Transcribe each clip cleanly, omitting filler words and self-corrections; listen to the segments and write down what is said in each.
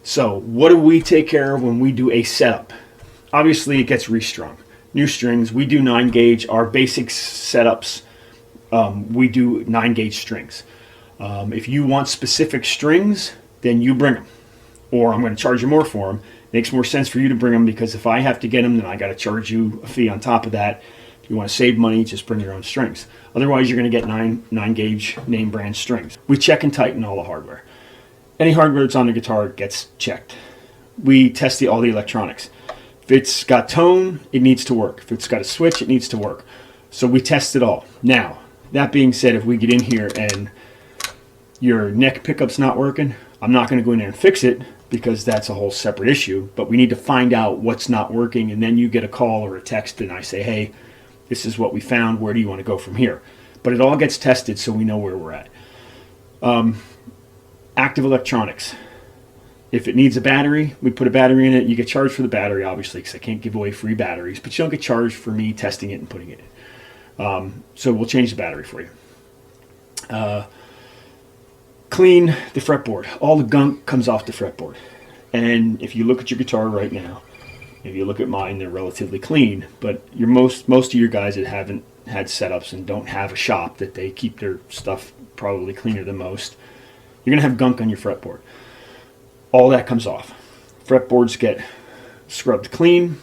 So what do we take care of when we do a setup? Obviously, it gets restrung. New strings. We do 9-gauge. Our basic setups, we do 9-gauge strings. If you want specific strings, then you bring them, or I'm going to charge you more for them. It makes more sense for you to bring them, because if I have to get them, then I got to charge you a fee on top of that. If you want to save money, just bring your own strings. Otherwise, you're going to get 9-gauge name brand strings. We check and tighten all the hardware. Any hardware that's on the guitar gets checked. We test all the electronics. If it's got tone, it needs to work. If it's got a switch, it needs to work. So we test it all. Now, that being said, if we get in here and your neck pickup's not working, I'm not going to go in there and fix it, because that's a whole separate issue. But we need to find out what's not working, and then you get a call or a text and I say, hey, this is what we found. Where do you want to go from here? But it all gets tested so we know where we're at. Active electronics. If it needs a battery, we put a battery in it. You get charged for the battery, obviously, because I can't give away free batteries, but you don't get charged for me testing it and putting it in. So we'll change the battery for you. Clean the fretboard. All the gunk comes off the fretboard. And if you look at your guitar right now, if you look at mine, they're relatively clean, but most of your guys that haven't had setups and don't have a shop that they keep their stuff probably cleaner than most, you're going to have gunk on your fretboard. All that comes off. Fretboards get scrubbed clean.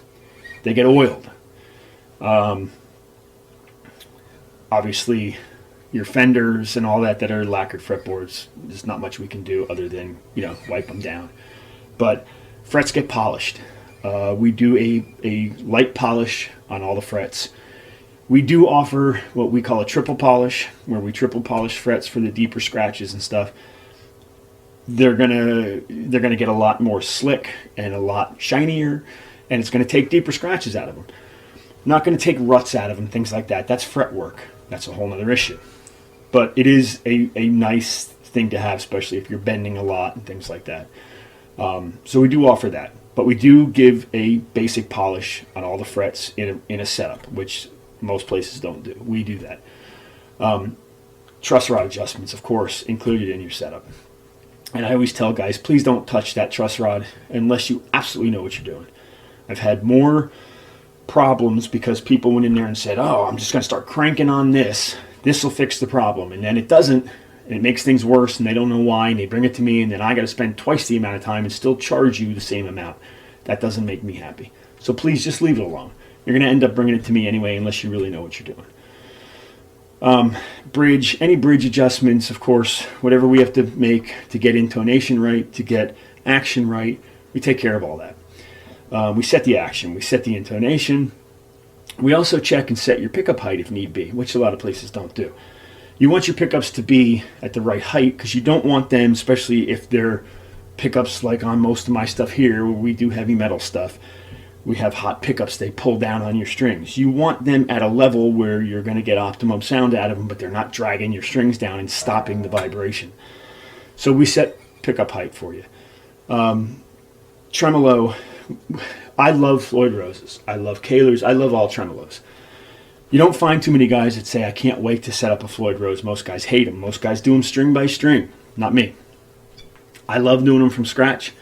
They get oiled. Obviously, your fenders and all that are lacquered fretboards, there's not much we can do other than, wipe them down. But frets get polished. We do a light polish on all the frets. We do offer what we call a triple polish, where we triple polish frets for the deeper scratches and stuff. They're gonna get a lot more slick and a lot shinier, and it's gonna take deeper scratches out of them. Not gonna take ruts out of them, things like that. That's fret work. That's a whole other issue. But it is a nice thing to have, especially if you're bending a lot and things like that. So we do offer that. But we do give a basic polish on all the frets in a setup, which most places don't do. We do that. Truss rod adjustments, of course, included in your setup. And I always tell guys, please don't touch that truss rod unless you absolutely know what you're doing. I've had more problems because people went in there and said, oh, I'm just going to start cranking on this. This will fix the problem. And then it doesn't. And it makes things worse, and they don't know why, and they bring it to me, and then I got to spend twice the amount of time and still charge you the same amount. That doesn't make me happy. So please just leave it alone. You're going to end up bringing it to me anyway unless you really know what you're doing. Any bridge adjustments, of course, whatever we have to make to get intonation right, to get action right, we take care of all that. We set the action, we set the intonation. We also check and set your pickup height if need be, which a lot of places don't do. You want your pickups to be at the right height, because you don't want them, especially if they're pickups like on most of my stuff here, where we do heavy metal stuff. We have hot pickups, they pull down on your strings. You want them at a level where you're going to get optimum sound out of them, but they're not dragging your strings down and stopping the vibration. So we set pickup height for you. Tremolo, I love Floyd Roses. I love Kahlers. I love all tremolos. You don't find too many guys that say, I can't wait to set up a Floyd Rose. Most guys hate them. Most guys do them string by string. Not me. I love doing them from scratch.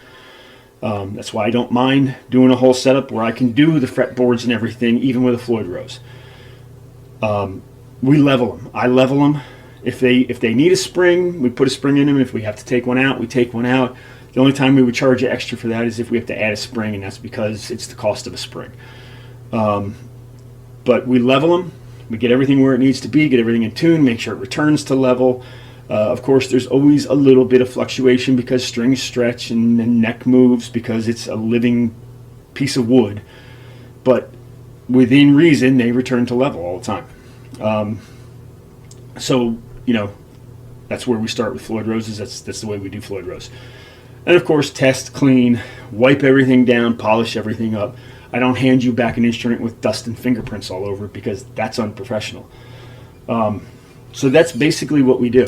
That's why I don't mind doing a whole setup where I can do the fretboards and everything, even with a Floyd Rose. We level them. I level them. If they need a spring, we put a spring in them. If we have to take one out, we take one out. The only time we would charge you extra for that is if we have to add a spring, and that's because it's the cost of a spring. But we level them, we get everything where it needs to be, get everything in tune, make sure it returns to level. Of course, there's always a little bit of fluctuation because strings stretch and the neck moves because it's a living piece of wood. But within reason, they return to level all the time. So, that's where we start with Floyd Roses. That's the way we do Floyd Rose. And of course, test, clean, wipe everything down, polish everything up. I don't hand you back an instrument with dust and fingerprints all over it, because that's unprofessional. So that's basically what we do.